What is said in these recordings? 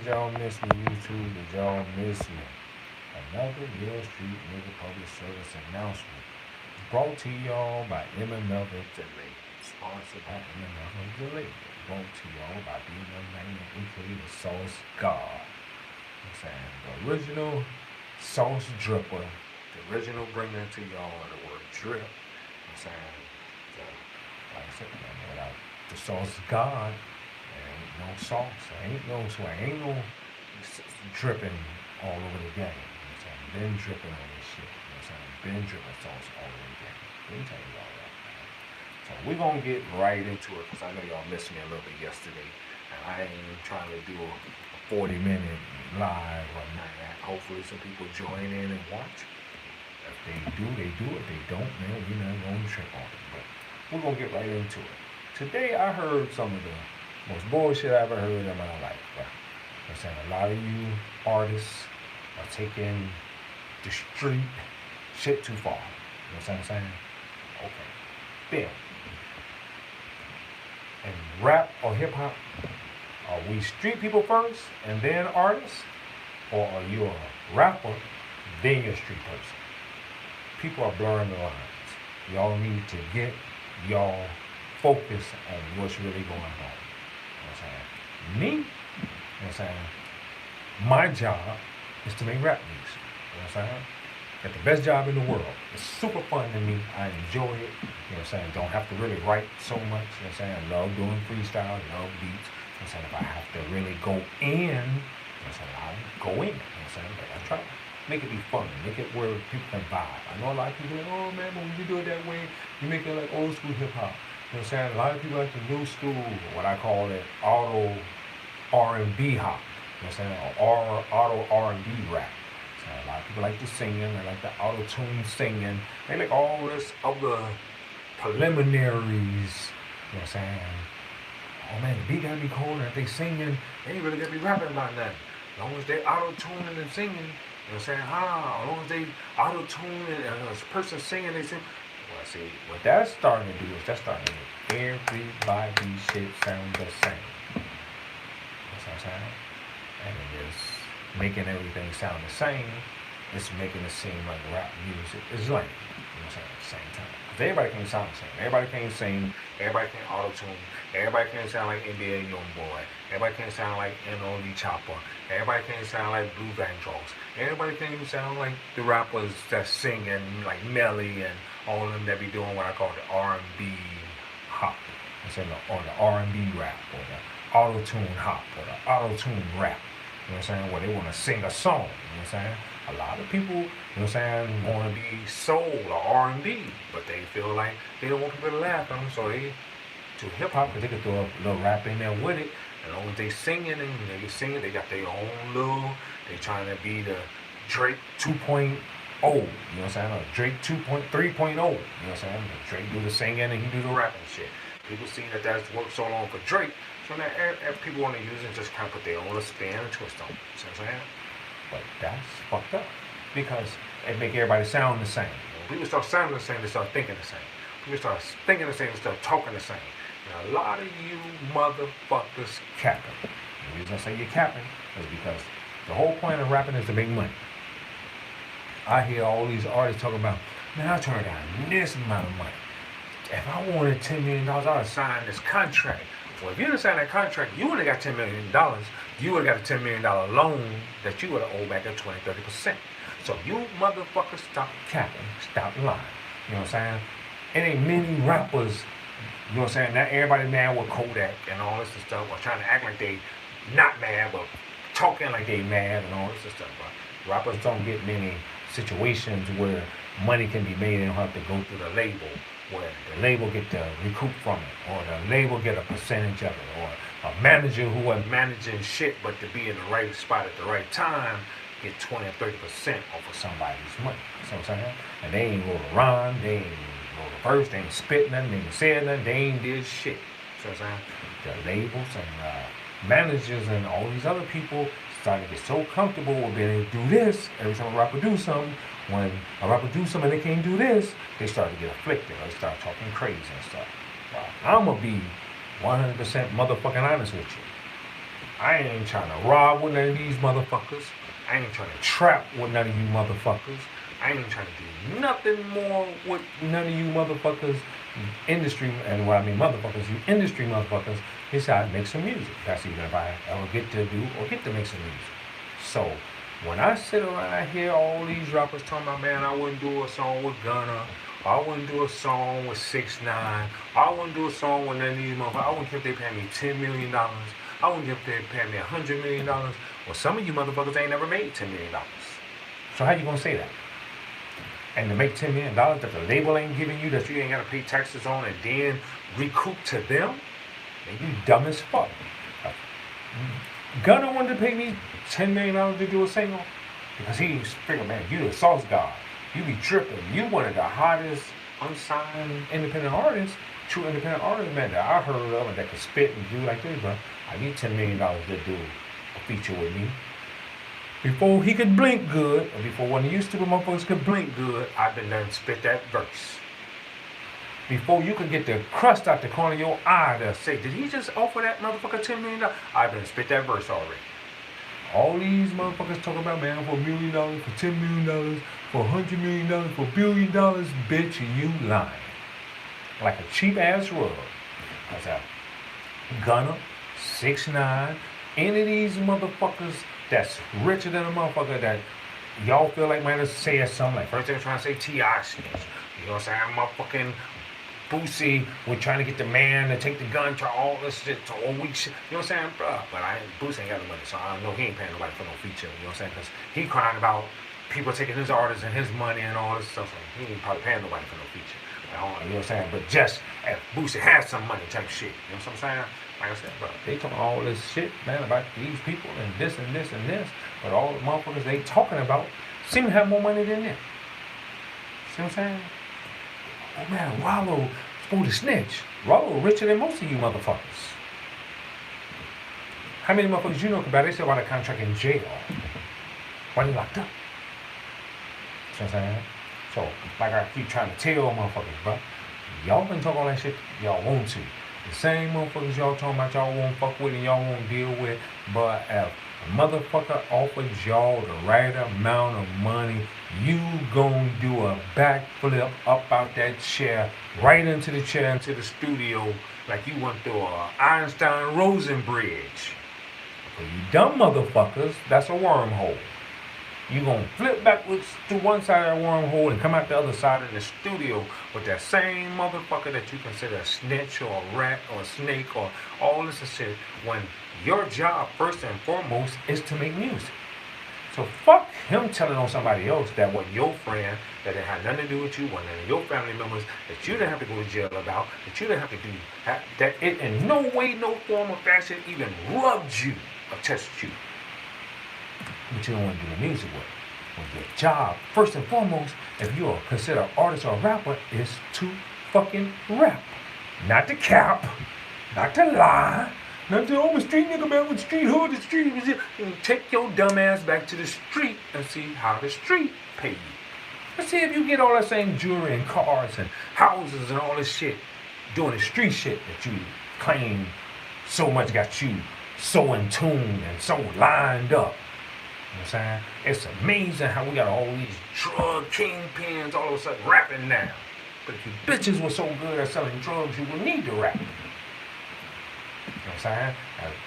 y'all miss me, YouTube? Did y'all miss me? Another Real Street Nigga Public Service announcement brought to y'all by MMF Delay. Sponsored by MMF Delay. Brought to y'all by BM9 aka the SauceGod. I'm saying the original sauce dripper, the original bringer to y'all the word drip. I'm saying, like I said, without the SauceGod, there ain't no sauce, there ain't no sweat, ain't no dripping all over the game. You know what I'm saying? Been dripping on this shit. You know what I'm saying? Been dripping sauce all over the game. Let me tell you all that, man. So we're gonna get right into it because I know y'all missed me a little bit yesterday. And I ain't trying to do a 40-minute live or none of that. Hopefully some people join in and watch. If they do, they do. If they don't, man, we're not gonna trip on it. But we're gonna get right into it. Today I heard some of the most bullshit I ever heard in my life. I'm saying a lot of you artists are taking the street shit too far. You know what I'm saying? Okay. Then, in rap or hip hop, are we street people first and then artists? Or are you a rapper, then you're a street person? People are blurring the lines. Y'all need to get y'all focus on what's really going on. You know what I'm saying? Me, you know what I'm saying? My job is to make rap music. You know what I'm saying? Got the best job in the world. It's super fun to me. I enjoy it. You know what I'm saying? Don't have to really write so much. You know what I'm saying? I love doing freestyle, love beats. You know what I'm saying? If I have to really go in, you know what I'm saying? I'll go in. You know what I'm saying? But I try to make it be fun. Make it where people can vibe. I know a lot of people are like, oh man, but when you do it that way, you make it like old school hip hop. You know what I'm saying? A lot of people like the new school, what I call it, auto R&B hop. You know what I'm saying? Or auto R&B rap. So a lot of people like the singing, they like the auto-tune singing. They like all this other preliminaries. You know what I'm saying? Oh man, the beat gotta be cold, and if they singing, they ain't really gotta be rapping about nothing. As long as they auto-tuning and singing, you know what I'm saying? As long as they auto-tuning and a person singing, they sing. Well, see, what that's starting to do is that's starting to make everybody shit sound the same. That's what I'm saying? And it is making everything sound the same. It's making it seem like rap music is lame. You know what I'm saying? At the same time. Because everybody can't sound the same. Everybody can't sing. Everybody can't auto-tune. Everybody can't sound like NBA Youngboy. Everybody can't sound like NOD Chopper. Everybody can't sound like Blue Vandross. Everybody can't even sound like the rappers that singing like Melly and all of them that be doing what I call the R&B hop. I'm saying or the R&B rap or the auto-tune hop or the auto-tune rap. You know what I'm saying? Where they want to sing a song. You know what I'm saying? A lot of people, you know what I'm saying, want to be soul or R&B, but they feel like they don't want people to laugh at them, so they to hip hop, because they can throw a little rap in there with it. As long as they singing and they singing, they got their own little, they trying to be the Drake 2.0, you know what I'm saying? Or Drake 2.3.0, you know what I'm saying? Drake do the singing and he do the rapping shit. People see that that's worked so long for Drake, so now people want to use it and just kind of put their own spin and twist on it. See what I'm saying? But that's fucked up because it make everybody sound the same. When people start sounding the same, they start thinking the same. People start thinking the same, they start talking the same. And a lot of you motherfuckers capping. The reason I say you're capping is because the whole point of rapping is to make money. I hear all these artists talking about, man, I turned down this amount of money. If I wanted $10 million, I would sign this contract. Well, if you didn't sign that contract, you would have got $10 million. You would have got a $10 million loan that you would have owed back at 20-30%. So you motherfuckers stop capping, stop lying. You know what I'm saying? It ain't many rappers, you know what I'm saying? Not everybody mad with Kodak and all this stuff, or trying to act like they not mad, but talking like they mad and all this stuff. But rappers don't get many situations where money can be made and don't have to go through the label, where the label get to recoup from it, or the label get a percentage of it, or a manager who wasn't managing shit but to be in the right spot at the right time get 20 or 30% off of somebody's money. You know what I'm saying? And they ain't wrote a rhyme, they ain't wrote a verse, they ain't spit nothing, they ain't said nothing, they ain't did shit. You know what I'm saying? The labels and managers and all these other people started to get so comfortable with being able to do this. Every time a rapper do something, when a rapper do something and they can't do this, they start to get afflicted. They start talking crazy and stuff. I'm going to be 100% motherfucking honest with you. I ain't trying to rob with none of these motherfuckers. I ain't trying to trap with none of you motherfuckers. I ain't trying to do nothing more with none of you motherfuckers. Industry, and what I mean motherfuckers, you industry motherfuckers, is how I make some music. That's even if I ever get to do or get to make some music. So, when I sit around, I hear all these rappers talking about, man, I wouldn't do a song with Gunna, or I wouldn't do a song with 6ix9ine, or I wouldn't do a song with none of these motherfuckers. I wouldn't care if they pay me $10 million. I wouldn't care if they pay me $100 million. Well, some of you motherfuckers ain't never made $10 million. So how you gonna say that? And to make $10 million that the label ain't giving you, that you ain't got to pay taxes on and then recoup to them, man, you dumb as fuck. Gunna wanted to pay me $10 million to do a single because he figured, man, you the SauceGod. You be tripping. You one of the hottest unsigned independent artists, true independent artists, man, that I heard of and that could spit and do like this, bro. I need $10 million to do a feature with me. Before he could blink good, or before one of you stupid motherfuckers could blink good, I've been there and spit that verse. Before you could get the crust out the corner of your eye to say, did he just offer that motherfucker $10 million? I've been spit that verse already. All these motherfuckers talk about, man, for $1 million, for $10 million, for $100 million, for $1 billion, bitch, you lying. Like a cheap ass rug. That's how Gunna, 6ix9ine, any of these motherfuckers that's richer than a motherfucker that y'all feel like, man, let's say something like, first they're trying to say T.I. snitch. You know what I'm saying? Motherfucking Boosie, we're trying to get the man to take the gun to all this shit, to all weak shit. You know what I'm saying? Bruh, but Boosie ain't got the money, so I know he ain't paying nobody for no feature. You know what I'm saying? Because he crying about people taking his artists and his money and all this stuff. So he ain't probably paying nobody for no feature. You know what I'm saying? But just if Boosie has some money type shit. You know what I'm saying? Like I said, bro, they talking all this shit, man, about these people and this and this and this, but all the motherfuckers they talking about seem to have more money than them. See what I'm saying? Oh man, Rollo supposed to snitch. Rollo richer than most of you motherfuckers. How many motherfuckers you know about they still out of contract in jail? Why they locked up? See what I'm saying? So, like I keep trying to tell motherfuckers, bro, y'all been talking all that shit y'all want to. The same motherfuckers y'all talking about y'all won't fuck with and y'all won't deal with, but if a motherfucker offers y'all the right amount of money, you gon' do a backflip up out that chair, right into the chair, into the studio, like you went through a Einstein-Rosen bridge. For you dumb motherfuckers, that's a wormhole. You gonna flip backwards to one side of that wormhole and come out the other side of the studio with that same motherfucker that you consider a snitch or a rat or a snake or all this shit, when your job first and foremost is to make music. So fuck him telling on somebody else that what your friend, that it had nothing to do with you, one of your family members, that you didn't have to go to jail about, that you didn't have to do, that it in no way, no form or fashion even rubbed you or touched you. But you don't want to do the music with. Well, your job, first and foremost, if you're considered an artist or a rapper, is to fucking rap. Not to cap, not to lie, not to, oh, I'm a street nigga, man, with street hood, the street was it. Take your dumb ass back to the street and see how the street pay you. Let's see if you get all that same jewelry and cars and houses and all this shit, doing the street shit that you claim so much got you so in tune and so lined up. You know what I'm saying? It's amazing how we got all these drug kingpins all of a sudden rapping now. But if you bitches were so good at selling drugs, you wouldn't need to rap. You know what I'm saying?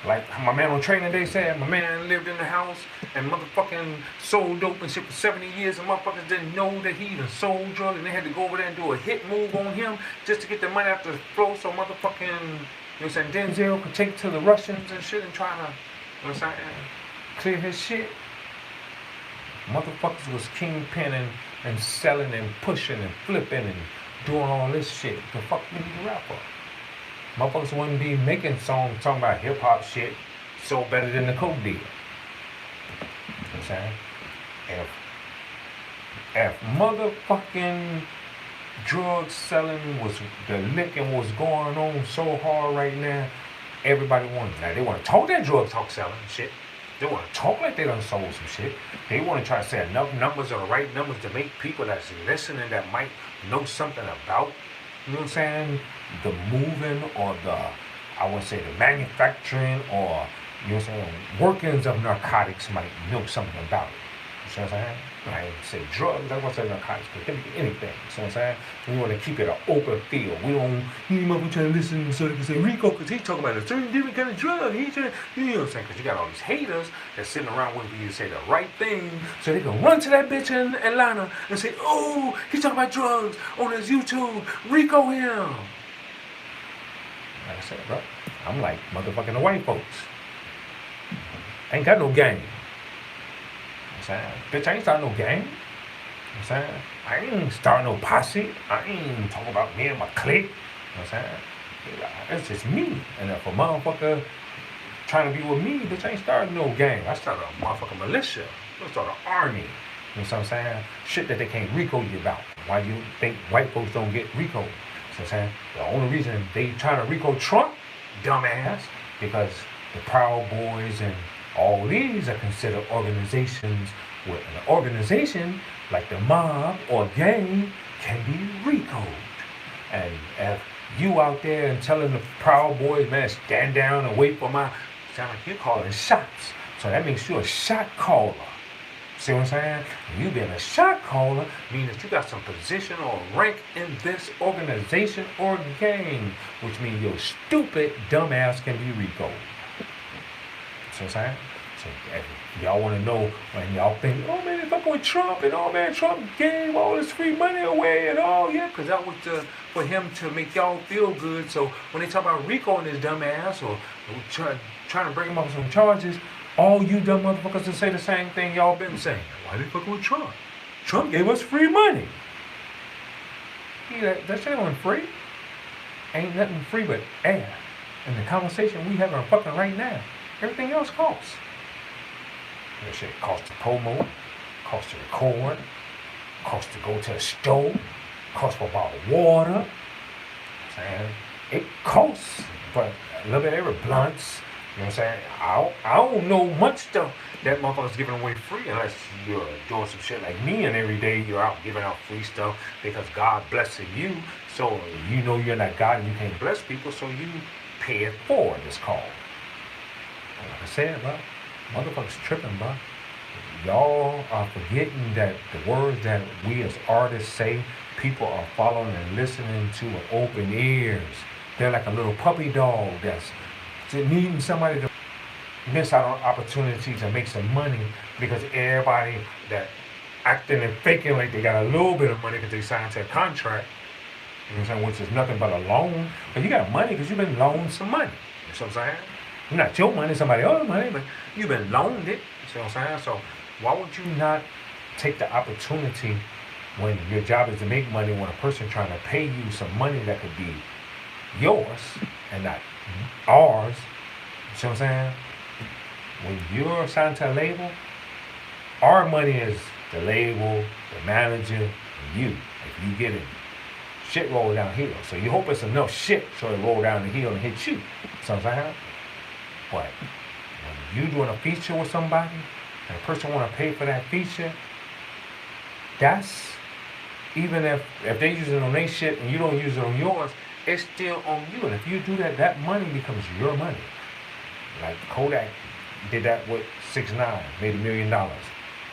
Like my man on Training Day said, my man lived in the house and motherfucking sold dope and shit for 70 years and motherfuckers didn't know that he even sold drugs and they had to go over there and do a hit move on him just to get the money after the flow so motherfucking, you know what I'm saying, Denzel could take it to the Russians and shit and try to, you know what I'm saying, clear his shit. Motherfuckers was kingpinning and selling and pushing and flipping and doing all this shit. The fuck we need to rap for? Motherfuckers wouldn't be making songs talking about hip-hop shit so better than the coke deal. You know what I'm saying? If motherfucking drug selling was, the licking was going on so hard right now, everybody wanted. Now they want to talk that drug talk selling shit. They want to talk like they done sold some shit. They want to try to say enough numbers are the right numbers to make people that's listening that might know something about, you know what I'm saying, the moving or the, I would say the manufacturing or You know what I'm saying? Workings of narcotics might know something about it. You see what I'm saying? I ain't say drugs, I want to say narcotics, but it can be anything. You see what I'm saying? We want to keep it an open field. We don't need motherfuckers trying to listen so they can say Rico, because he's talking about a certain different kind of drug. He's trying, you know what I'm saying? Because you got all these haters that's sitting around waiting for you to say the right thing so they can run to that bitch in Atlanta and say, oh, he's talking about drugs on his YouTube. Rico him. Like I said, bro, I'm like motherfucking the white folks. I ain't got no gang. You know what I'm saying? Bitch, I ain't starting no gang. You know what I'm saying? I ain't starting no posse. I ain't talking about me and my clique. You know what I'm saying? It's just me. And if a motherfucker trying to be with me, bitch, I ain't starting no gang. I started a motherfucking militia. I started an army. You know what I'm saying? Shit that they can't RICO you about. Why you think white folks don't get RICO? You know what I'm saying? The only reason they trying to RICO Trump, dumbass, because the Proud Boys and all these are considered organizations where an organization like the mob or gang can be RICO'd. And if you out there and telling the Proud Boys, man, stand down and wait for my, sound like you're calling shots. So that makes you a shot caller. See what I'm saying? You being a shot caller means that you got some position or rank in this organization or gang, which means your stupid dumbass can be RICO'd. See what I'm saying? So if y'all want to know when y'all think, oh man, if I'm with Trump and oh man, Trump gave all this free money away and all, yeah, because that was for him to make y'all feel good. So when they talk about RICO and his dumbass or trying to bring him up with some charges, all you dumb motherfuckers to say the same thing y'all been saying. Why they fucking with Trump? Trump gave us free money. Yeah, that shit wasn't free. Ain't nothing free but air. And the conversation we having fucking right now, everything else costs. That shit costs to promote, costs to record, costs to go to the store, costs for a bottle of water. Saying it costs for a little bit of every blunts. You know what I'm saying? I don't know much stuff that motherfuckers giving away free unless you're doing some shit like me and every day you're out giving out free stuff because God blessing you. So you know you're not God and you can't bless people, so you pay it forward, it's called. And like I said, bro, motherfuckers tripping, bro. Y'all are forgetting that the words that we as artists say, people are following and listening to with open ears. They're like a little puppy dog that's needing somebody to miss out on opportunity to make some money because everybody that acting and faking like they got a little bit of money because they signed to a contract, you know what I'm saying, which is nothing but a loan. But you got money because you've been loaned some money. You know what I'm saying? It's not your money, somebody else's money, but you've been loaned it. You know what I'm saying? So why would you not take the opportunity when your job is to make money when a person trying to pay you some money that could be yours and not ours? You see what I'm saying? When you're assigned to a label, our money is the label, the manager, and you. If you get it, shit roll down hill. So you hope it's enough shit so it roll down the hill and hit you. See what I'm saying? But when you doing a feature with somebody and a person want to pay for that feature, that's, even if they use it on their shit and you don't use it on yours, it's still on you. And if you do that, that money becomes your money. Like Kodak did that with 6ix9ine, made $1 million.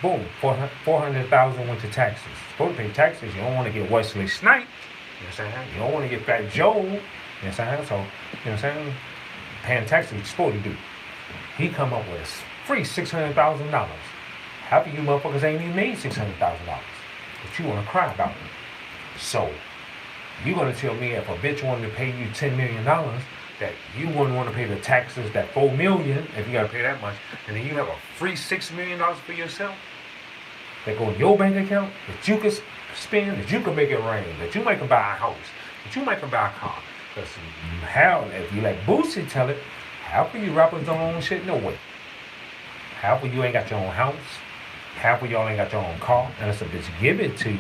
Boom, 400,000 went to taxes. Supposed to pay taxes, you don't want to get Wesley Snipes. You know what I'm saying? You don't want to get Fat Joe. You know what I'm saying? So, you know what I'm saying? Paying taxes, what you're supposed to do. He come up with a free $600,000. Half of you motherfuckers ain't even made $600,000. But you want to cry about it. So, you going to tell me if a bitch wanted to pay you $10 million, that you wouldn't want to pay the taxes, that $4 million, if you got to pay that much, and then you have a free $6 million for yourself that go in your bank account, that you can spend, that you can make it rain, that you might can buy a house, that you might can buy a car. Because how, if you like Boosie tell it, half of you rappers don't own shit? No way. Half of you ain't got your own house. Half of y'all ain't got your own car, unless a bitch give it to you.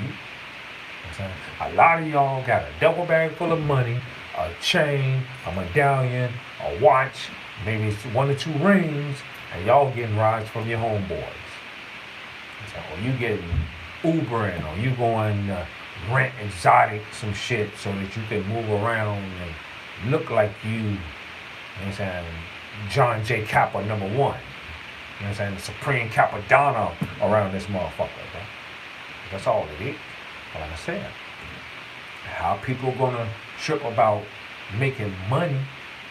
A lot of y'all got a double bag full of money, a chain, a medallion, a watch, maybe 1 or 2 rings, and y'all getting rides from your homeboys. So, or you getting Ubering, or you going rent exotic some shit so that you can move around and look like you know what I'm saying, John J. Kappa #1. You know what I'm saying? The Supreme Kappadonna around this motherfucker, bro. That's all it is. But like I said, how people gonna trip about making money, you know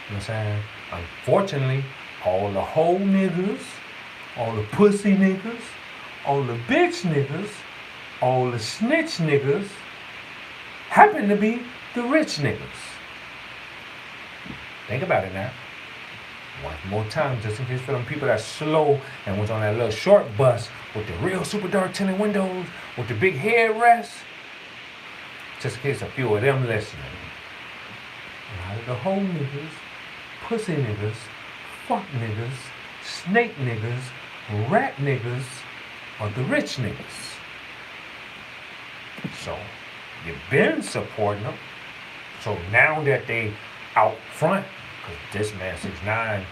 what I'm saying? Unfortunately, all the hoe niggas, all the pussy niggas, all the bitch niggas, all the snitch niggas happen to be the rich niggas. Think about it now. One more time, just in case for them people that's slow and was on that little short bus with the real super dark tinted windows, with the big headrest. Just in case a few of them listening. A lot of the hoe niggas, pussy niggas, fuck niggas, snake niggas, rat niggas are the rich niggas. So, you've been supporting them. So now that they out front, because this man 6ix9ine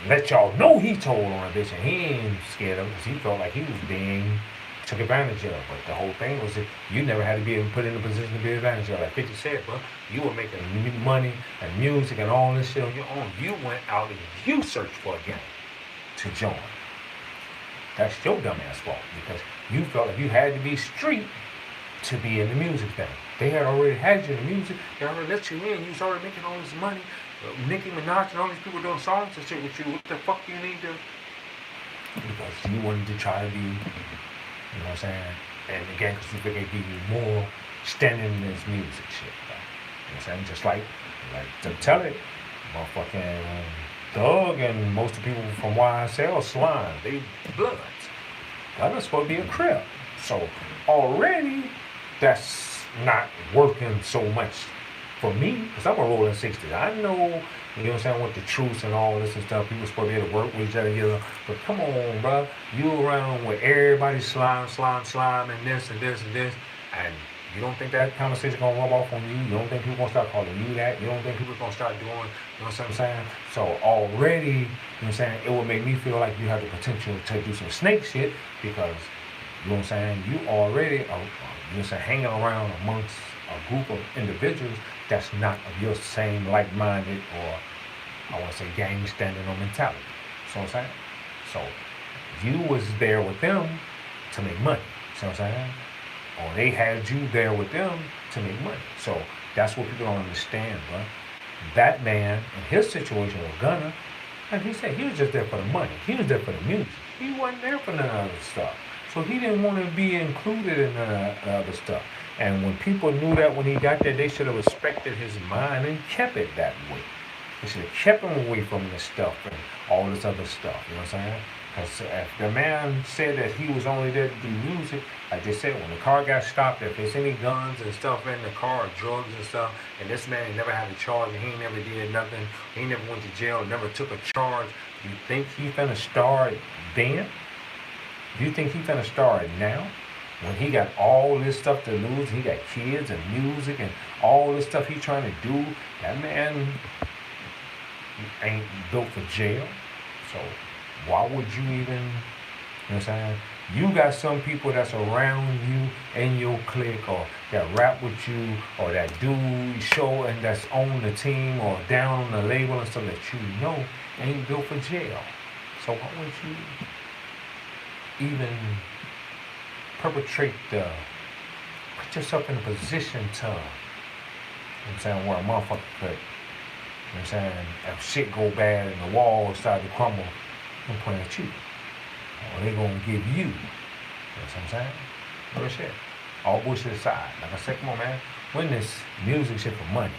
let y'all know he told on a bitch and he ain't scared of it because he felt like he was being took advantage of. But the whole thing was that you never had to be put in a position to be advantage of. Like 50 said, bro, you were making money and music and all this shit on your own. You went out and you searched for a gang to join. That's your dumbass fault because you felt like you had to be street to be in the music thing. They had already had you in the music. They already let you in. You was already making all this money. Nicki Minaj and all these people doing songs and shit with you. What the fuck you need to? Because you wanted to try to be, you know what I'm saying? And again, because you figured they'd give you more standing in this music shit. Right? You know what I'm saying? Just like to tell it, motherfucking Thug and most of the people from YSL slime. They bloods. That's supposed to be a crib. So already, that's not working so much for me, because I'm a rolling 60s. I know, you know what I'm saying, with the truths and all this and stuff, people supposed to be able to work with each other together. But come on, bro. You around with everybody slime, and this and this and this. And you don't think that conversation going to rub off on you? You don't think people going to start calling you that? You don't think people going to start doing, you know what I'm saying? So already, you know what I'm saying, it would make me feel like you have the potential to do some snake shit because, you know what I'm saying, you already are, you know what I'm saying, hanging around amongst a group of individuals that's not of your same like-minded or, I want to say, gang standing or mentality. So what I'm saying? So you was there with them to make money. See what I'm saying? Or they had you there with them to make money. So that's what people don't understand, bro. That man, in his situation with Gunna, like he said, he was just there for the money. He was there for the music. He wasn't there for none of the other stuff. So he didn't want to be included in none of the other stuff. And when people knew that when he got there, they should have respected his mind and kept it that way. They should have kept him away from this stuff and all this other stuff. You know what I'm saying? Because if the man said that he was only there to do music, like they said, when the car got stopped, if there's any guns and stuff in the car, or drugs and stuff, and this man never had a charge and he never did nothing, he never went to jail, never took a charge, you think he finna start then? Do you think he finna start now? When he got all this stuff to lose, he got kids and music and all this stuff he trying to do, that man ain't built for jail. So why would you even, you know what I'm saying? You got some people that's around you in your clique or that rap with you or that do show and that's on the team or down on the label and stuff that you know ain't built for jail. So why would you even perpetrate put yourself in a position to, you know what I'm saying, where a motherfucker could, you know what I'm saying, if shit go bad and the walls start to crumble, they're point at you. Or they gonna give you. You know what I'm saying? Real shit. All bullshit aside. Like I said, come on, man. Win this music shit for money.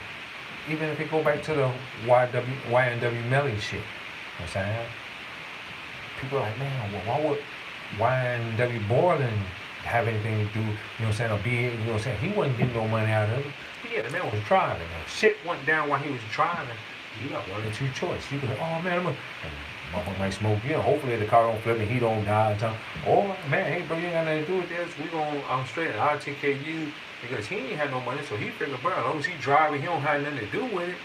Even if it go back to the YNW Melly shit. You know what I'm saying? People are like, man, well, why would YNW Borland have anything to do, you know what I'm saying, or be, you know what I'm saying? He wasn't getting no money out of it. Yeah, the man was driving. If shit went down while he was driving, you got one or two choices. You could like, oh man, motherfucker might smoke, you know, hopefully the car don't flip and he don't die or something. Or, man, hey bro, you ain't got nothing to do with this. I'm straight, I'll take care of you. Because he ain't had no money, so he figured, bro, as long as he driving, he don't have nothing to do with it.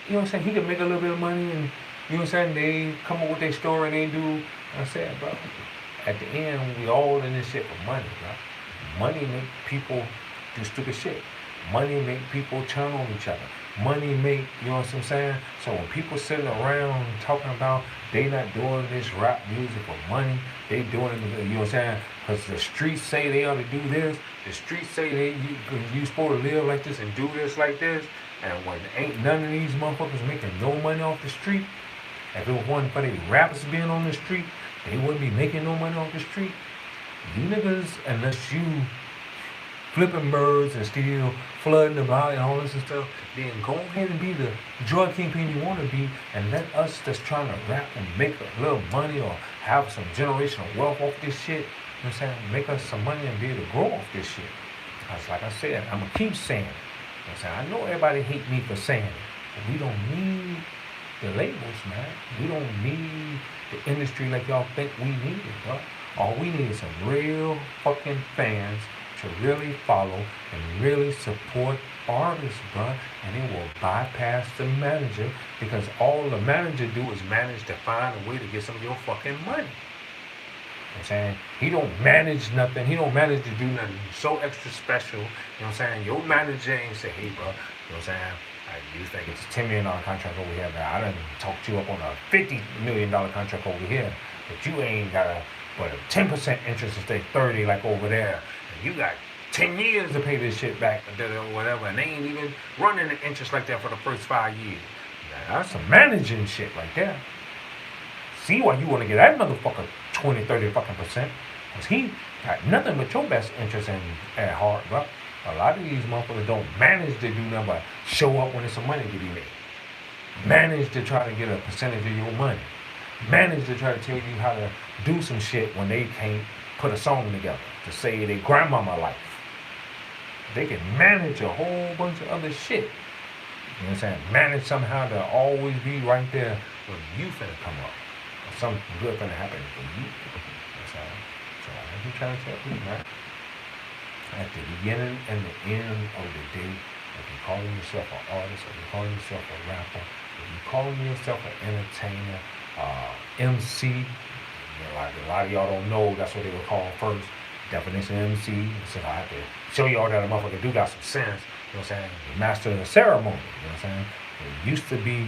You know what I'm saying? He can make a little bit of money and, you know what I'm saying, they come up with their story and they do. I said, bro, at the end, we all in this shit for money, bro. Money make people do stupid shit. Money make people turn on each other. money make, you know what I'm saying? So when people sitting around talking about they not doing this rap music for money, they doing it, you know what I'm saying? Because the streets say they ought to do this, the streets say you supposed to live like this and do this like this, and when ain't none of these motherfuckers making no money off the street, if it wasn't for the rappers being on the street, they wouldn't be making no money off the street. You niggas, unless you flipping birds and still flooding the valley and all this and stuff, then go ahead and be the drug kingpin you want to be, and let us that's trying to rap and make a little money or have some generational wealth off this shit, you know what I'm saying, make us some money and be able to grow off this shit. Because like I said, I'm going to keep saying it. You know what I'm saying? I know everybody hate me for saying it, but we don't need the labels, man. We don't need the industry like y'all think we need it, bro. All we need is some real fucking fans to really follow and really support artists, bro. And it will bypass the manager, because all the manager do is manage to find a way to get some of your fucking money. You know what I'm saying? He don't manage nothing. He don't manage to do nothing so extra special. You know what I'm saying? Your manager ain't say, hey, bro, you know what I'm saying? You think it's a $10 million contract over here, but I done talked you up on a $50 million contract over here. But you ain't got a 10% interest instead of 30 like over there. And you got 10 years to pay this shit back or whatever, and they ain't even running the interest like that for the first 5 years. Now, that's some managing shit right there. See why you want to get that motherfucker 20, 30 fucking percent. Because he got nothing but your best interest at heart, bro. A lot of these motherfuckers don't manage to do nothing but show up when there's some money to be made. Manage to try to get a percentage of your money. Manage to try to tell you how to do some shit when they can't put a song together to say their grandmama life. They can manage a whole bunch of other shit. You know what I'm saying? Manage somehow to always be right there when you finna come up. Or something good finna happen for you. You know what I'm saying? So I keep trying to tell you, man. At the beginning and the end of the day, if you're calling yourself an artist, if you're calling yourself a rapper, if you're calling yourself an entertainer, MC, you know, like a lot of y'all don't know that's what they were called first. Definition of MC. So I have to show y'all that a motherfucker do got some sense. You know what I'm saying? The master of the ceremony. You know what I'm saying? It used to be,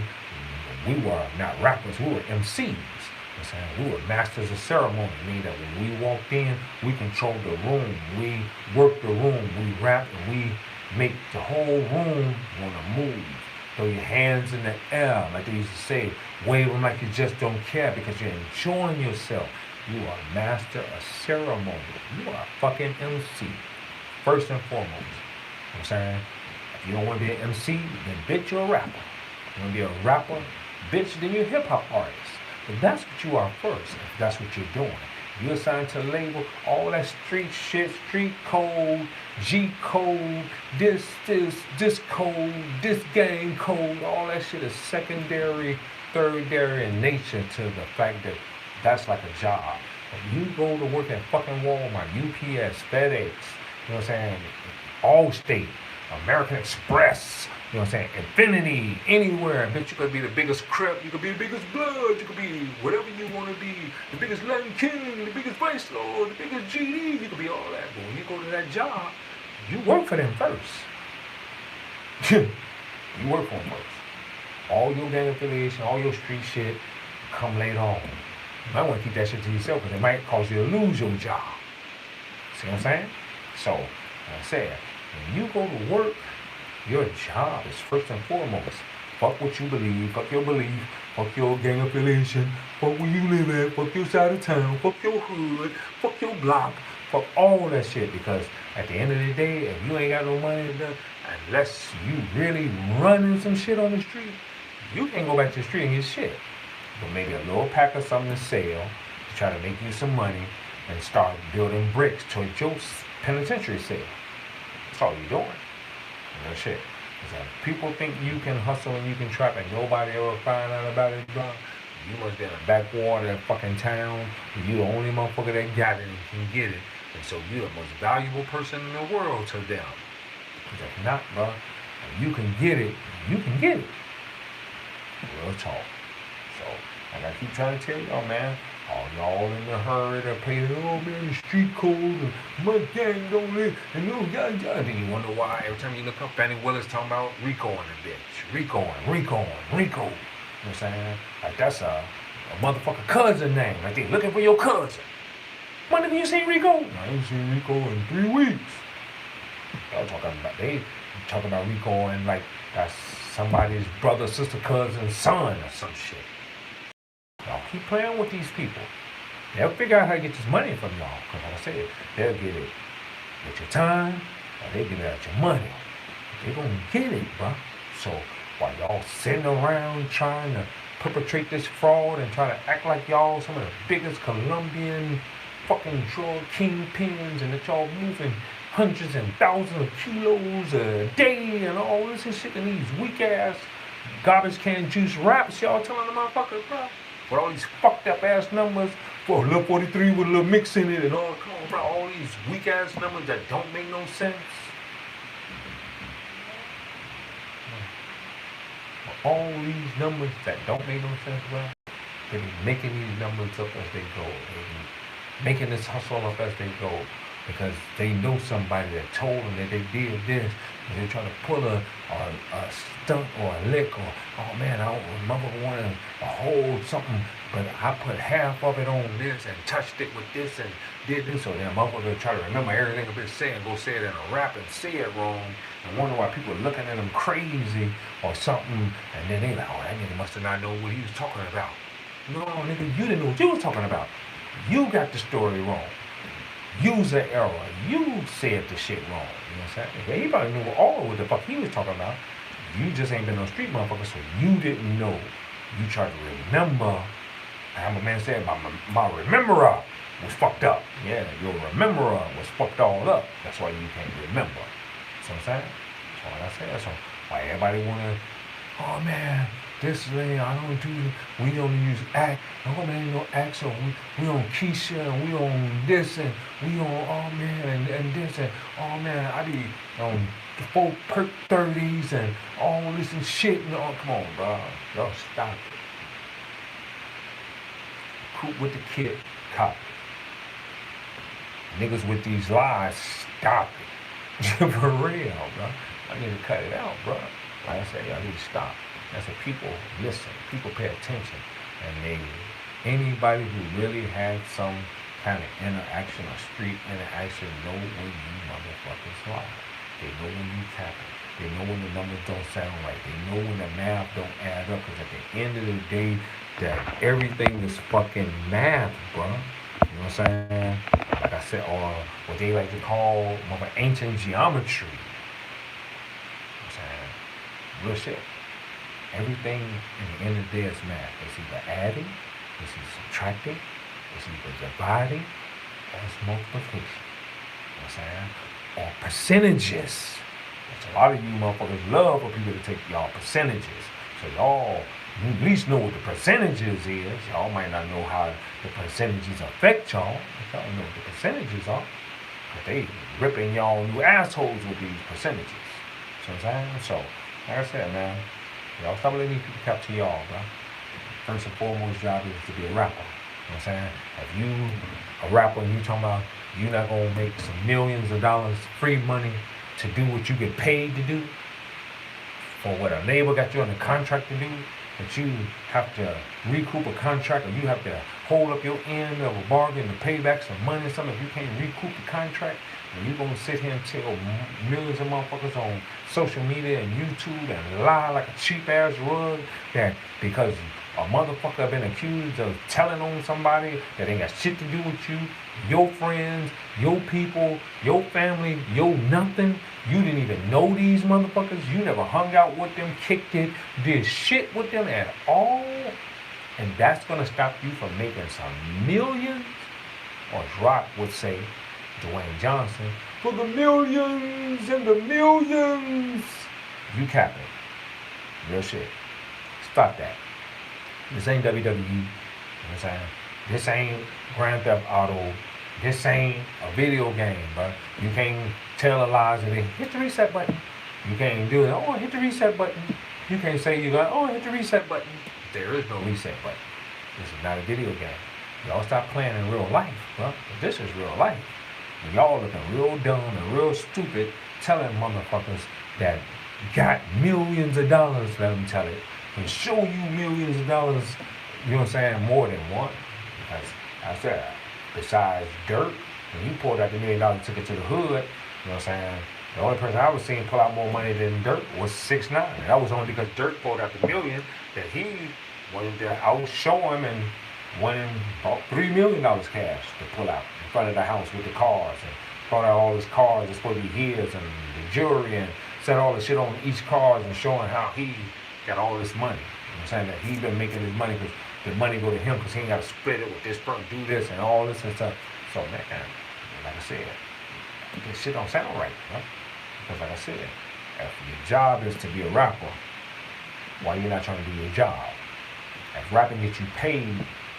we were not rappers, we were MCs. You know what I'm saying? We were masters of ceremony, meaning that when we walked in, we controlled the room, we worked the room, we rap, and we make the whole room want to move. Throw your hands in the air, like they used to say, wave them like you just don't care because you're enjoying yourself. You are a master of ceremony. You are a fucking MC, first and foremost. You know what I'm saying? If you don't want to be an MC, then bitch, you're a rapper. If you want to be a rapper, bitch, then you're a hip-hop artist. But that's what you are first, if that's what you're doing. You're assigned to label, all that street shit, street code, G code, this code, this gang code, all that shit is secondary, thirdary in nature to the fact that that's like a job. If you go to work at fucking Walmart, UPS, FedEx, you know what I'm saying, Allstate, American Express, you know what I'm saying, Infinity, anywhere, bitch, you could be the biggest Crip, you could be the biggest Blood, you could be whatever you want to be, the biggest Latin King, the biggest Vice Lord, the biggest GD, you could be all that. But when you go to that job, you work for them first. You work for them first. All your gang affiliation, all your street shit, come later on. You might want to keep that shit to yourself because it might cause you to lose your job. See what I'm saying? So, like I said, when you go to work, your job is first and foremost. Fuck what you believe, fuck your belief, fuck your gang affiliation, fuck where you live at, fuck your side of town, fuck your hood, fuck your block, fuck all that shit. Because at the end of the day, if you ain't got no money, unless you really running some shit on the street, you can't go back to the street and get shit. But maybe a little pack of something to sell to try to make you some money and start building bricks towards your penitentiary sale. That's all you're doing. No shit. People think you can hustle and you can trap and nobody ever find out about it, bro. You must be in a backwater fucking town. You the only motherfucker that got it and can get it. And so you're the most valuable person in the world to them. Because if not, bro, if you can get it, you can get it. Real talk. So, like I keep trying to tell y'all, man, All y'all in the hurry to play, oh man, the street code, and my gang don't live, and no, then you wonder why every time you look up, Fannie Willis talking about Rico in the bitch. Rico. You know what I'm saying? Like that's a motherfucker cousin name. Like they looking for your cousin. When have you seen Rico? I ain't seen Rico in 3 weeks. They talking about Rico and like that's somebody's brother, sister, cousin, son or some shit. Y'all keep playing with these people. They'll figure out how to get this money from y'all. Because like I said, they'll get it with your time or they'll get it at your money. They're going to get it, bro. So while y'all sitting around trying to perpetrate this fraud and try to act like y'all some of the biggest Colombian fucking drug kingpins and that y'all moving hundreds and thousands of kilos a day and all this and shit and these weak ass garbage can juice raps y'all telling the motherfuckers, bro. With all these fucked up ass numbers for a little 43 with a little mix in it and all, come on, bro, all these weak ass numbers that don't make no sense. All these numbers that don't make no sense, bro. They be making these numbers up as they go. They be making this hustle up as they go. Because they know somebody that told them that they did this. And they're trying to pull a stunt or a lick or, oh man, I remember wanting to hold something, but I put half of it on this and touched it with this and did this. So then motherfucker try to remember everything I've been saying, go say it in a rap and say it wrong and wonder why people are looking at them crazy or something. And then they like, oh, that nigga must have not known what he was talking about. No, nigga, you didn't know what you was talking about. You got the story wrong. Use an error. You said the shit wrong. You know what I'm saying? Yeah, he probably knew all what the fuck he was talking about. You just ain't been no street motherfucker, so you didn't know. You tried to remember. I'm a man said my rememberer was fucked up. Yeah, your rememberer was fucked all up. That's why you can't remember. You know what I'm saying? That's what I said. That's why everybody wanna, oh man, this thing, I don't do, we only use act. Oh man, no act, so we on Keisha, and we on this, and we on, oh man, and this, and oh man, I be on the 4 perk 30s, and all this and shit, and oh, come on, bro. Y'all stop it. Coop with the kid, cop. Niggas with these lies, stop it. For real, bro. I need to cut it out, bro. Like I said, y'all need to stop. I said, people listen, people pay attention, and anybody who really had some kind of interaction or street interaction know when you motherfuckers lie. They know when you capping. They know when the numbers don't sound right. They know when the math don't add up, because at the end of the day, that everything is fucking math, bro. You know what I'm saying? Like I said, or what they like to call ancient geometry. You know what I'm saying? Real shit. Everything in the end of the day is math. It's either adding, it's either subtracting, it's either dividing, or it's multiplication. You know what I'm saying? Or percentages. Which a lot of you motherfuckers love for people to take y'all percentages. So y'all at least know what the percentages is. Y'all might not know how the percentages affect y'all, but y'all know what the percentages are. But they ripping y'all new assholes with these percentages. So what I'm saying? So, like I said, man, y'all stop letting these people capture y'all, bro. First and foremost job is to be a rapper. You know what I'm saying? If you a rapper and you talking about you're not gonna make some millions of dollars free money to do what you get paid to do, for what a label got you on the contract to do, that you have to recoup a contract or you have to hold up your end of a bargain to pay back some money or something. If you can't recoup the contract, and you're going to sit here and tell millions of motherfuckers on social media and YouTube and lie like a cheap-ass rug that because a motherfucker been accused of telling on somebody that ain't got shit to do with you, your friends, your people, your family, your nothing. You didn't even know these motherfuckers. You never hung out with them, kicked it, did shit with them at all. And that's going to stop you from making some millions, or as Rock would say, Dwayne Johnson, for the millions and the millions. You capping. Real shit. Stop that. This ain't WWE. You know what I'm saying? This ain't Grand Theft Auto. This ain't a video game, bro. You can't tell a lies and then hit the reset button. You can't do it. Oh, hit the reset button. You can't say you got, oh, hit the reset button. There is no reset button. This is not a video game. Y'all stop playing in real life, bro. This is real life. And y'all looking real dumb and real stupid telling motherfuckers that got millions of dollars, let them tell it, and show you millions of dollars, you know what I'm saying, more than one. Because I said, besides Dirt, when he pulled out the $1,000,000 and took it to the hood, you know what I'm saying, the only person I was seeing pull out more money than Dirt was 6ix9ine. That was only because Dirt pulled out the million that he wanted to outshow him and winning about $3 million cash to pull out in front of the house with the cars and brought out all his cars that's supposed to be his and the jewelry and set all the shit on each cars and showing how he got all this money. You know what I'm saying? That he been making his money because the money go to him because he ain't got to split it with this person, do this and all this and stuff. So man, like I said, this shit don't sound right, right? Because like I said, if your job is to be a rapper, why you not trying to do your job? If rapping gets you paid,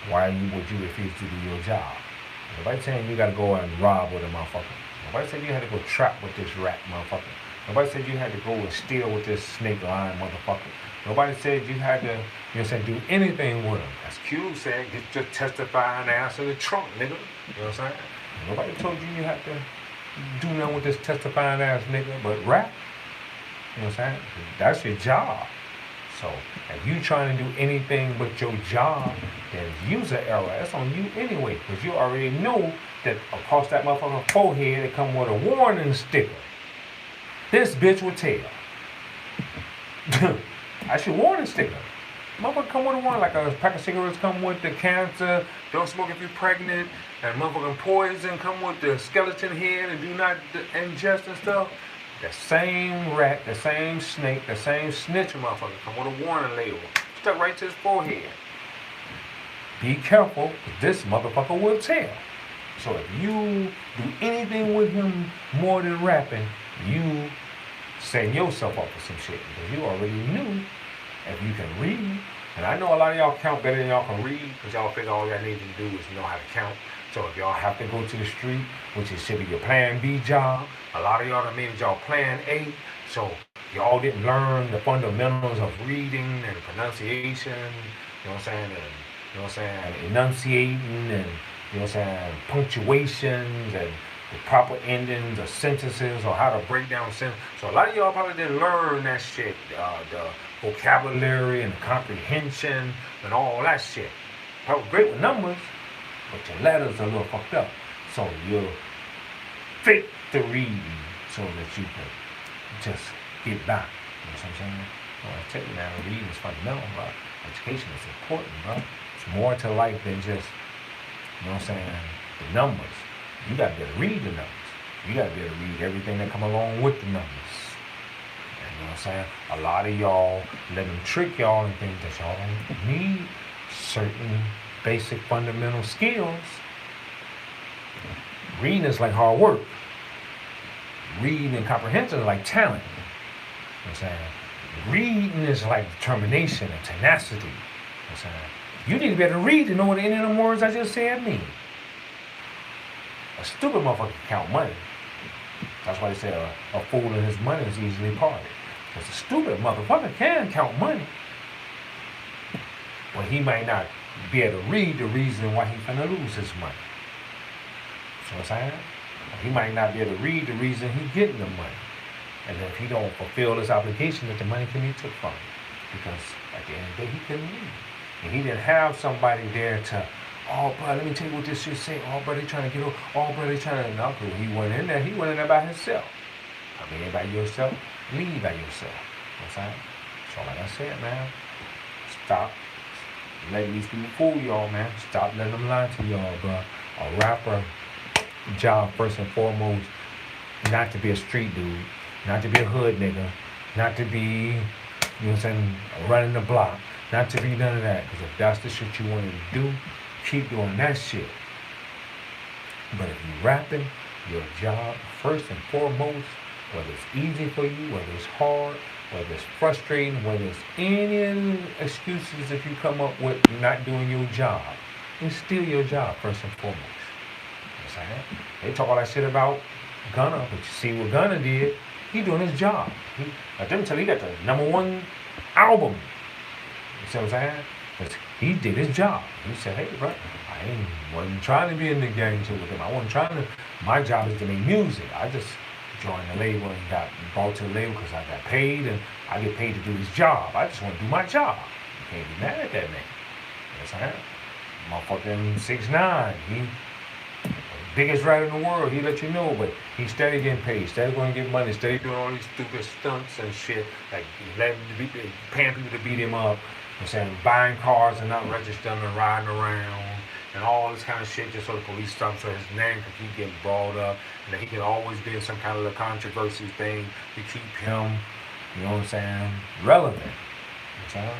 why would you refuse to do your job? Nobody saying you gotta go and rob with a motherfucker. Nobody said you had to go trap with this rap motherfucker. Nobody said you had to go and steal with this snake line motherfucker. Nobody said you had to, you know what I'm saying, do anything with him. As Q said, get your testifying ass in the trunk, nigga. You know what I'm saying? Nobody told you you had to do nothing with this testifying ass nigga but rap. You know what I'm saying? That's your job. So if you trying to do anything but your job, then use an error. That's on you anyway, because you already know that across that motherfucking forehead it come with a warning sticker. This bitch will tell. That's your warning sticker. Motherfucker come with a warning, like a pack of cigarettes come with the cancer, don't smoke if you're pregnant, and motherfucking poison come with the skeleton head and do not ingest and stuff. The same rat, the same snake, the same snitch motherfucker come with a warning label stuck right to his forehead. Be careful, this motherfucker will tell. So if you do anything with him more than rapping, you setting yourself up for some shit. Because you already knew if you can read. And I know a lot of y'all count better than y'all can read, because y'all figure all y'all need to do is know how to count. So if y'all have to go to the street, which is should be your plan B job, a lot of y'all done made y'all plan A. So y'all didn't learn the fundamentals of reading and pronunciation, you know what I'm saying, and you know what I'm saying, enunciating and you know what I'm saying, punctuations and the proper endings of sentences or how to break down sentences. So a lot of y'all probably didn't learn that shit, the vocabulary and the comprehension and all that shit. Probably great with numbers, but your letters are a little fucked up. So you're fit to read so that you can just get by. You know what I'm saying? Well, I tell you now, reading is fundamental, bro. Education is important, bro. It's more to life than just, you know what I'm saying, the numbers. You gotta be able to read the numbers. You gotta be able to read everything that come along with the numbers. And you know what I'm saying? A lot of y'all let them trick y'all and think that y'all don't need certain basic fundamental skills. Reading is like hard work. Reading and comprehension is like talent. You know what I'm saying? Reading is like determination and tenacity. You know what I'm saying? You need to be able to read to know what any of them words I just said mean. A stupid motherfucker can count money. That's why they say a fool and his money is easily parted. Because a stupid motherfucker can count money. But he might not be able to read the reason why he's finna lose his money. See what I'm saying? He might not be able to read the reason he's getting the money. And if he don't fulfill his obligation, that the money can be took from him. Because at the end of the day, he couldn't read. And he didn't have somebody there to, oh, bro, let me tell you what this shit say. Oh, bro, they trying to get over. Oh, bro, they trying to knock it. He went in there. He went in there by himself. I mean, by yourself, lead by yourself. You know what I'm saying? So like I said, man, stop letting these people fool y'all, man. Stop letting them lie to y'all, bro. A rapper job, first and foremost, not to be a street dude, not to be a hood nigga, not to be, you know what I'm saying, running the block, not to be none of that. Because if that's the shit you wanted to do, keep doing that shit. But if you rapping, your job, first and foremost, whether it's easy for you, whether it's hard, whether it's frustrating, whether it's any excuses that you come up with not doing your job, it's still your job, first and foremost. You know what I'm saying? They talk all that shit about Gunna, but you see what Gunna did, he doing his job. Let them tell you, he got the #1 album. You see what I'm saying? Because he did his job. He said, hey, bro, wasn't trying to be in the gang shit with them. I wasn't trying to. My job is to make music. I just joined the label and got brought to the label because I got paid and I get paid to do this job. I just want to do my job. You can't be mad at that man. Yes, I am. Motherfucking 6ix9ine. He biggest writer in the world. He let you know, but he steady getting paid, steady going to get money, steady doing all these stupid stunts and shit, like paying people to beat him up. I'm saying buying cars and not registering and riding around and all this kind of shit just so the police stop so his name can keep getting brought up and that he can always be in some kind of controversy thing to keep him, you know what I'm saying, relevant. You know what I'm saying?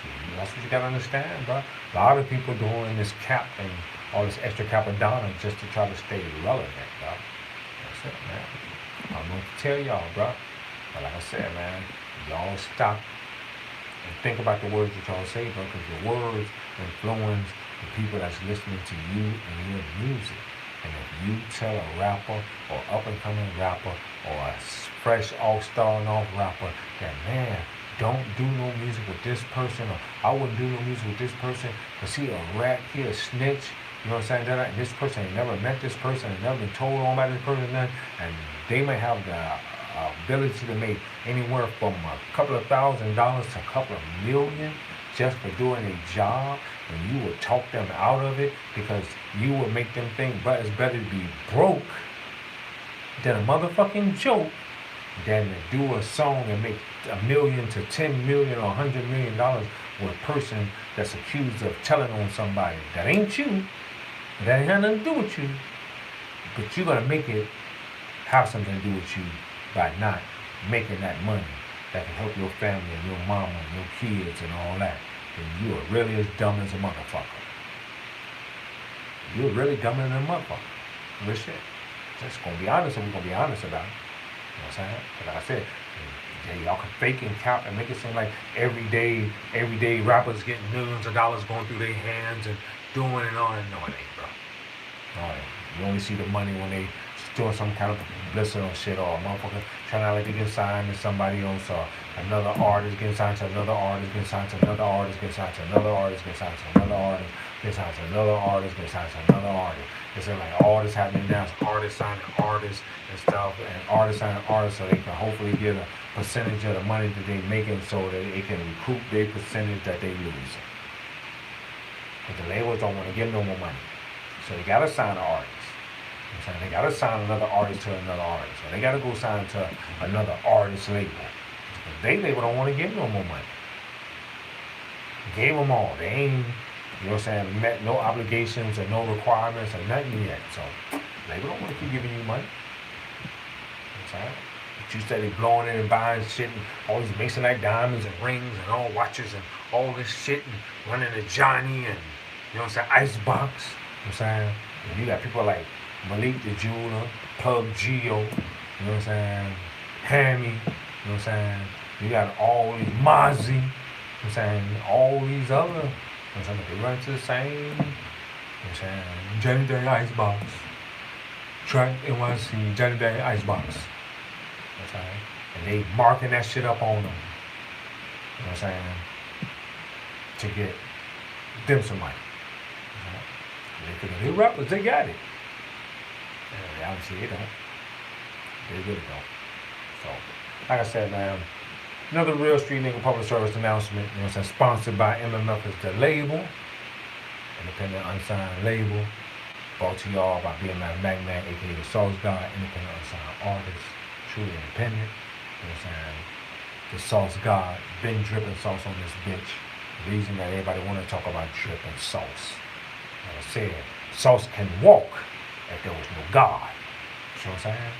So that's what you gotta understand, bro. A lot of people doing this cap and all this extra capadonna just to try to stay relevant, bro. That's it, man. I don't know what to tell y'all, bro. But like I said, man, y'all stop and think about the words that y'all say, bro, because your words influence the people that's listening to you and your music. And if you tell a rapper or up-and-coming rapper or a fresh all-starring off rapper that, man, don't do no music with this person, or I wouldn't do no music with this person because he a rat, he a snitch, you know what I'm saying? That this person ain't never met this person, ain't never been told on about this person, nothing, and they may have the ability to make anywhere from a couple of $1,000 to a couple of million just for doing a job, and you would talk them out of it because you would make them think, but it's better to be broke than a motherfucking joke than to do a song and make $1 million to $10 million or $100 million with a person that's accused of telling on somebody that ain't you, that ain't had nothing to do with you, but you're gonna make it have something to do with you by not making that money that can help your family and your mama and your kids and all that, then you are really as dumb as a motherfucker. You're really dumber than a motherfucker. Real shit. Just gonna be honest, and we're gonna be honest about it. You know what I'm saying? But like I said, yeah, y'all can fake and count and make it seem like everyday rappers getting millions of dollars going through their hands and doing and all that. No, it ain't, bro. No, it ain't. You only see the money when they doing some kind of publicity or shit, or a motherfucker trying to like to get signed to somebody else, or another artist getting signed to another artist, getting signed to another artist, getting signed to another artist, getting signed to another artist, getting signed to another artist, getting signed to another artist. It's like all this happening now. It's artists signing artists and stuff, and artists signing artists so they can hopefully get a percentage of the money that they making so that it can recoup their percentage that they lose. But the labels don't want to give no more money. So they gotta sign an artist. You know what I'm saying? They gotta sign another artist to another artist. Or they gotta go sign to another artist label. But they label don't want to give no more money. Gave them all. They ain't, you know what I'm saying, met no obligations or no requirements or nothing yet. So label don't want to keep giving you money. You know what I'm saying? But you steady blowing it and buying shit and all these Masonite diamonds and rings and all watches and all this shit and running to Johnny and, you know what I'm saying, Icebox. You know what I'm saying? And you got people like Malik the Jeweler, Plug Geo, you know what I'm saying, Hammy, you know what I'm saying? You got all these Mozzie, you know what I'm saying, all these other, you know what I'm saying, but they run to the same, you know what I'm saying, Johnny Day Icebox, Track NYC, Johnny Day Icebox, you know what I'm saying, and they marking that shit up on them, you know what I'm saying, to get them some money. They rappers, they got it. Yeah, obviously they don't. They really don't. So, like I said, man, another real street nigga public service announcement, you know what I'm saying, sponsored by MMF is the label, independent unsigned label, brought to y'all by BMF Magman, aka the SauceGod, independent unsigned artist, truly independent, you know what I'm saying, the SauceGod, been dripping sauce on this bitch, the reason that everybody want to talk about dripping sauce. Like I said, sauce can walk if there was no God. You know what I'm saying?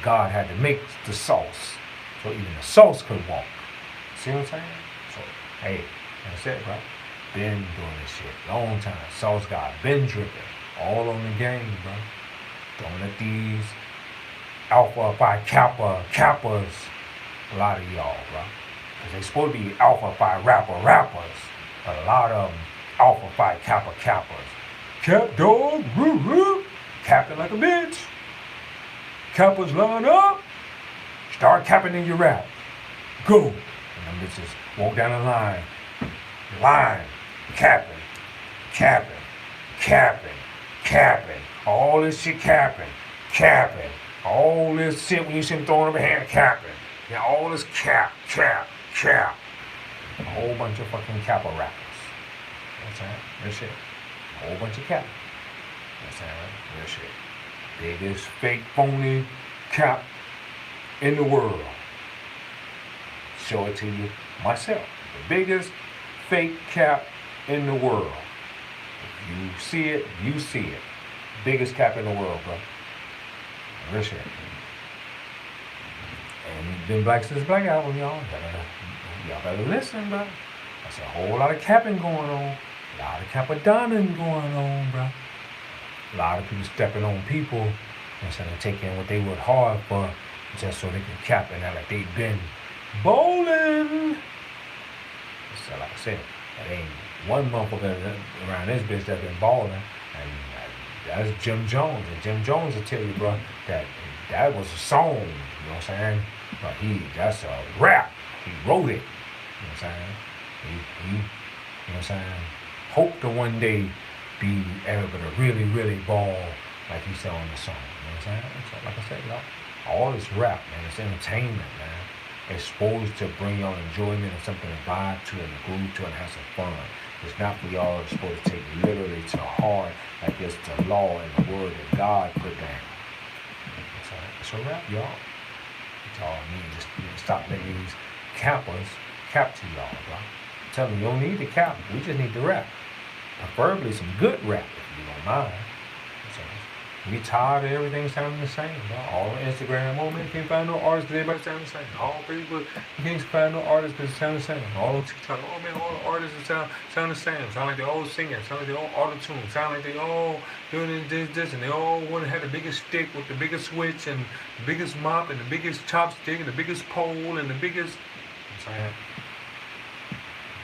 God had to make the sauce so even the sauce could walk. See what I'm saying? So, hey, that's it, bro. Been doing this shit long time. SauceGod been dripping all on the game, bro. Don't let these Alpha Phi Kappas, a lot of y'all, bro. Because they supposed to be Alpha Phi rappers, but a lot of them Alpha Phi Kappas. Cap dog, woo woo, capping like a bitch. Kappas line up, start capping in your rap. Go. And them bitches walk down the line, capping, capping. All this shit capping. All this shit when you see them throwing up a hand, capping. Yeah, all this cap. A whole bunch of fucking capper rappers. You know what I'm saying? Real shit. A whole bunch of cap. You know what I'm saying? Real shit. Biggest fake phony cap in the world. Show it to you myself. The biggest fake cap in the world. If you see it, you see it. Biggest cap in the world, bro. Real shit. And then Black Sis Black album, y'all better listen, bro. There's a whole lot of capping going on. A lot of capadonning going on, bro. A lot of people stepping on people instead of taking what they worked hard for just so they can cap and act like they been bowling. So like I said, there ain't one motherfucker around this bitch that's been balling, and that's Jim Jones. And Jim Jones will tell you, bro, that was a song, you know what I'm saying? But that's a rap. He wrote it, you know what I'm saying? He you know what I'm saying? Hope to one day be able to really, really ball like he said on the song, you know what I'm saying? So like I said, y'all, all this rap, man, it's entertainment, man. It's supposed to bring y'all enjoyment and something to vibe to and groove to and have some fun. It's not for y'all it's supposed to take literally to heart like it's the law and the word that God put down. It's a rap, y'all. That's all I mean. Just stop letting these cappers cap to y'all, bro. Tell me you don't need the cap. We just need the rap. Preferably some good rap if you don't mind. So, we tired of everything sounding the same, bro. All on Instagram, oh man, you can't find no artists because everybody sound the same. All on Facebook, you can't find no artists because it sound the same. All on TikTok, oh man, all the artists sound the same. Sound like they all singing, sound like they all auto-tune, sound like they all doing this, and they all want to have the biggest stick with the biggest switch and the biggest mop and the biggest chopstick and the biggest pole and the biggest. I'm saying,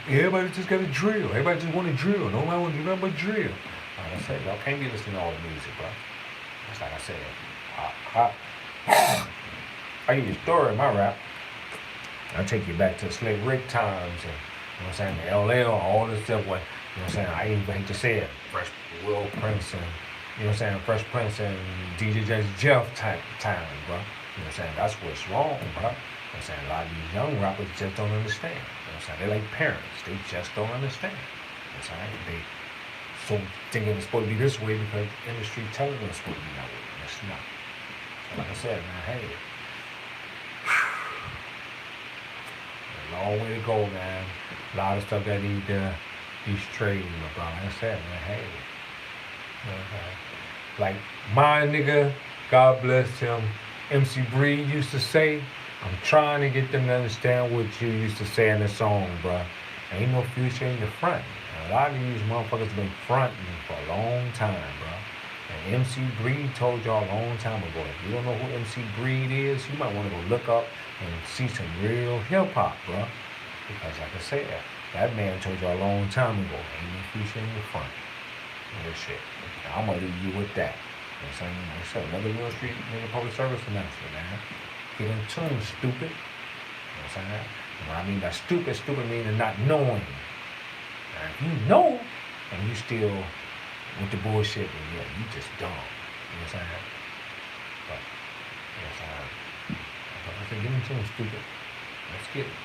everybody just got a drill. Everybody just want to drill. Nobody want to do nothing but drill. Like I said, y'all can't be listening to all the music, bro. Just like I said, I give you a story in my rap. I'll take you back to Slick Rick times and, you know what I'm saying, the LL, all this stuff. What, you know what I'm saying, I even hate to say it, Fresh Will Prince and, you know what I'm saying, Fresh Prince and DJ Jazzy Jeff type time, bro. You know what I'm saying, that's what's wrong, bro. You know what I'm saying, a lot of these young rappers just don't understand. You know what I'm saying, they like parents, they just don't understand. You know what I'm saying, they so thinking it's supposed to be this way because the industry telling them it's supposed to be that way. And it's not. So like I said, man, hey. A long way to go, man. A lot of stuff that need to be straightened about. Like I said, man, hey. Like my nigga, God bless him, MC Breed used to say, I'm trying to get them to understand what you used to say in the song, bruh. Ain't no future in your front. A lot of these motherfuckers have been fronting for a long time, bro. And MC Breed told y'all a long time ago, if you don't know who MC Breed is, you might want to go look up and see some real hip-hop, bro. Because like I said, that man told y'all a long time ago, ain't no future in your front. Real shit. Now, I'm going to leave you with that. You know what I'm saying? Like I said, another Real Street nigga public service announcement, man. Get in tune, stupid. You know what I'm saying? And what I mean by stupid meaning not knowing. If you know and you still with the bullshit, then yeah, you just dumb. You know what I'm saying? But, you know what I'm saying? If I can get into them stupid, let's get it.